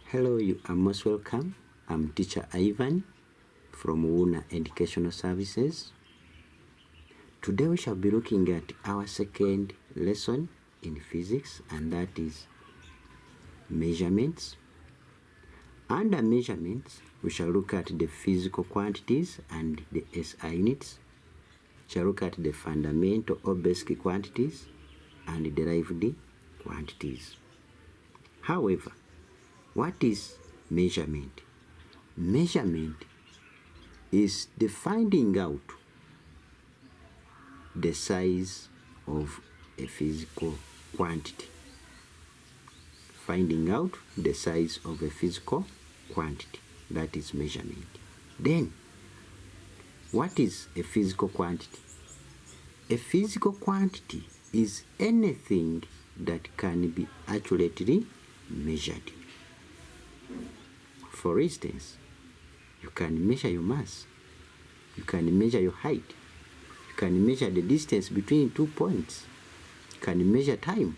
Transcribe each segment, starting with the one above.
Hello, you are most welcome. I'm teacher Ivan from Una Educational Services. Today we shall be looking at our second lesson in physics, and that is measurements. Under measurements, we shall look at the physical quantities and the SI units. We shall look at the fundamental or basic quantities and derived quantities. However, what is measurement? Measurement is the finding out the size of a physical quantity. Finding out the size of a physical quantity. That is measurement. Then, what is a physical quantity? A physical quantity is anything that can be accurately measured. For instance, you can measure your mass, you can measure your height, you can measure the distance between 2 points, you can measure time.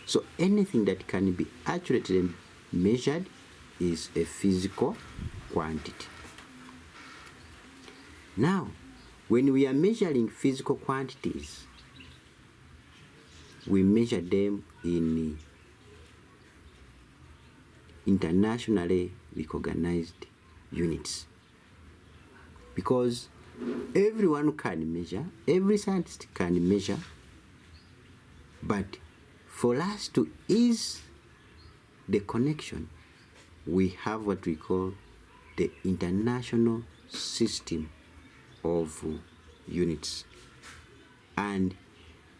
So anything that can be accurately measured is a physical quantity. Now, when we are measuring physical quantities, we measure them in internationally recognized units, because everyone can measure, every scientist can measure, but for us to ease the connection, we have what we call the international system of units, and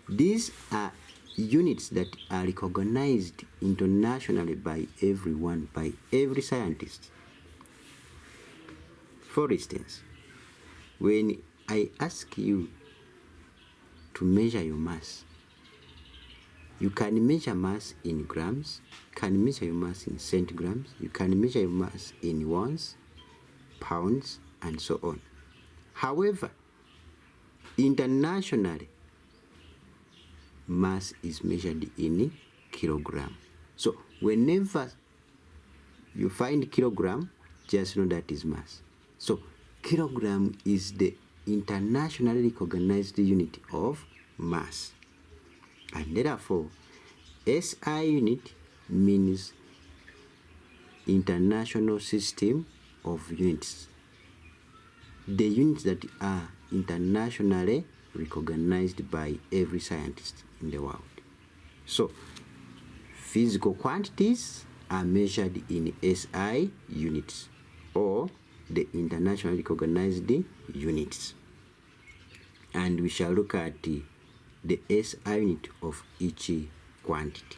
these are units that are recognized internationally by everyone, by every scientist. For instance, when I ask you to measure your mass, you can measure mass in grams, you can measure your mass in centigrams, you can measure your mass in ounces, pounds, and so on. However, internationally, mass is measured in kilogram. So whenever you find kilogram, just know that is mass. So kilogram is the internationally recognized unit of mass. And therefore, SI unit means international system of units. The units that are internationally recognized by every scientist in the world. So, physical quantities are measured in SI units, or the internationally recognized units. And we shall look at the SI unit of each quantity.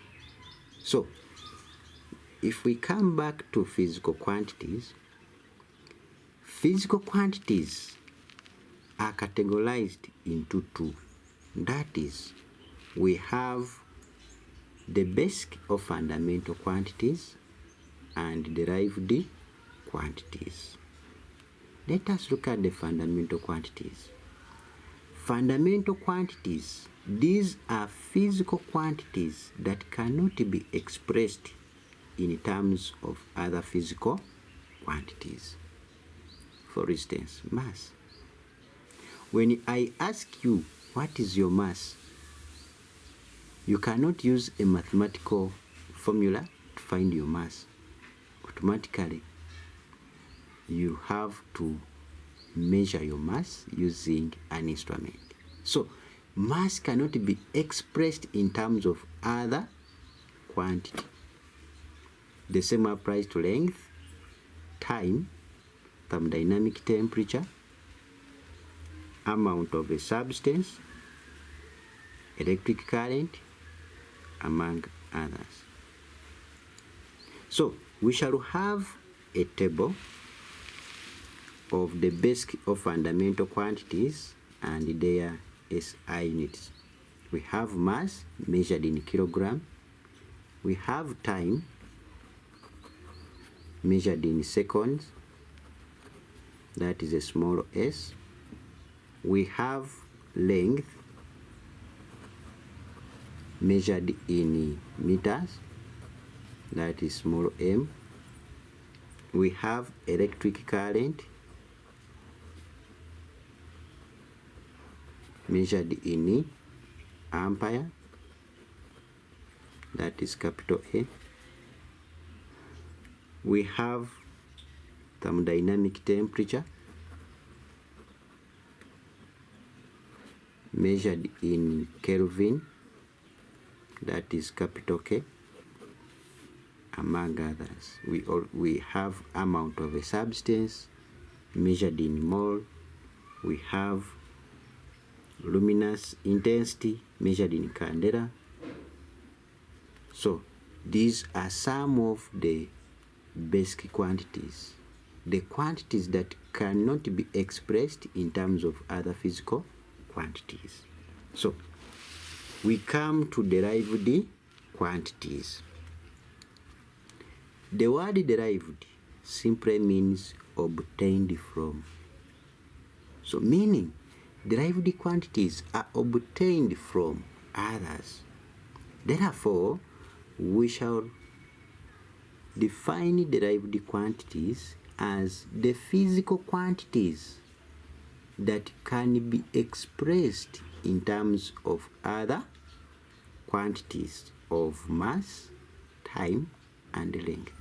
So, if we come back to physical quantities are categorized into two. That is, we have the basic or fundamental quantities and derived quantities. Let us look at the fundamental quantities. Fundamental quantities, these are physical quantities that cannot be expressed in terms of other physical quantities. For instance, mass. When I ask you, what is your mass? You cannot use a mathematical formula to find your mass. Automatically, you have to measure your mass using an instrument. So, mass cannot be expressed in terms of other quantity. The same applies to length, time, thermodynamic temperature, amount of a substance, electric current, among others. So, we shall have a table of the basic or fundamental quantities and their SI units. We have mass measured in kilogram. We have time measured in seconds. That is a small s. We have length measured in meters. That is small m. we have electric current measured in ampere, that is capital A. We have thermodynamic temperature measured in Kelvin, that is capital K, among others. We have amount of a substance measured in mole. We have luminous intensity measured in candela. So these are some of the basic quantities, the quantities that cannot be expressed in terms of other physical quantities. So we come to derived quantities. The word derived simply means obtained from. So meaning derived quantities are obtained from others. Therefore, we shall define derived quantities as the physical quantities that can be expressed in terms of other quantities of mass, time, and length.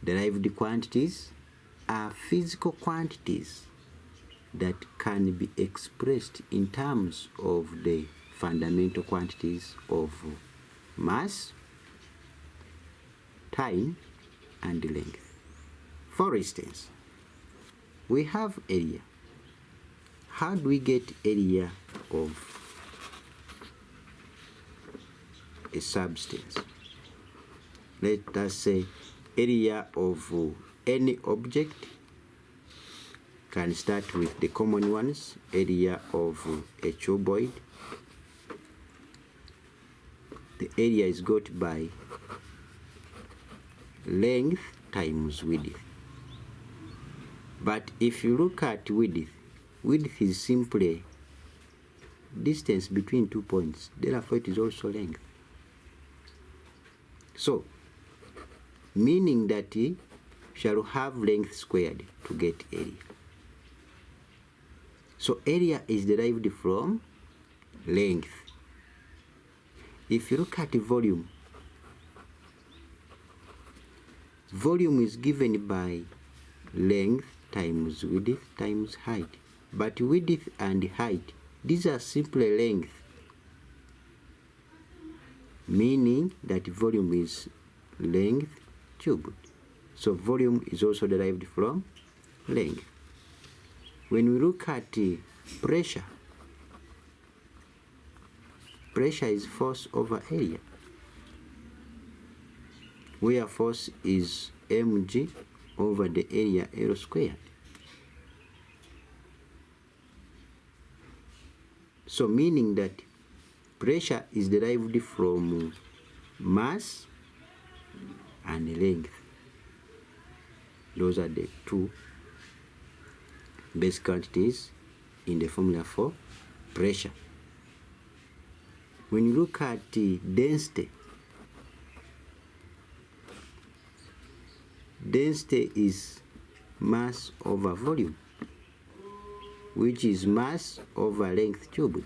Derived quantities are physical quantities that can be expressed in terms of the fundamental quantities of mass, time, and length. For instance, we have area. How do we get area of a substance? Let us say area of any object can start with the common ones. Area of a choboid. The area is got by length times width. But if you look at width, width is simply distance between 2 points. Therefore, it is also length. So, meaning that we shall have length squared to get area. So area is derived from length. If you look at volume, volume is given by length times width times height. But width and height, these are simply length, meaning that volume is length cubed. So volume is also derived from length. When we look at pressure, pressure is force over area, where force is mg over the area L squared. So meaning that pressure is derived from mass and length. Those are the two basic quantities in the formula for pressure. When you look at density, density is mass over volume, which is mass over length cubed.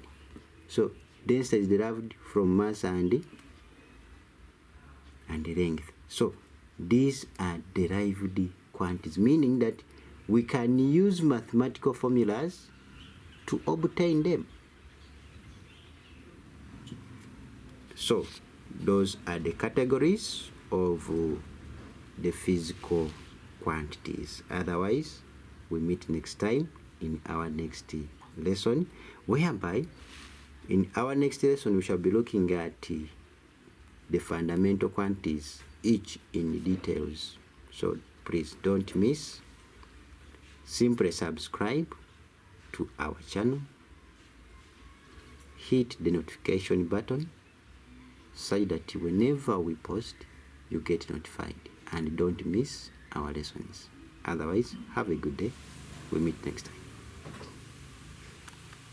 So density is derived from mass and length. So these are derived quantities, meaning that we can use mathematical formulas to obtain them. So those are the categories of the physical quantities. Otherwise, we meet next time in our next lesson, whereby in our next lesson we shall be looking at the fundamental quantities, each in details. So please don't miss. Simply subscribe to our channel, hit the notification button so that whenever we post you get notified, and don't miss our lessons. Otherwise, have a good day. We meet next time.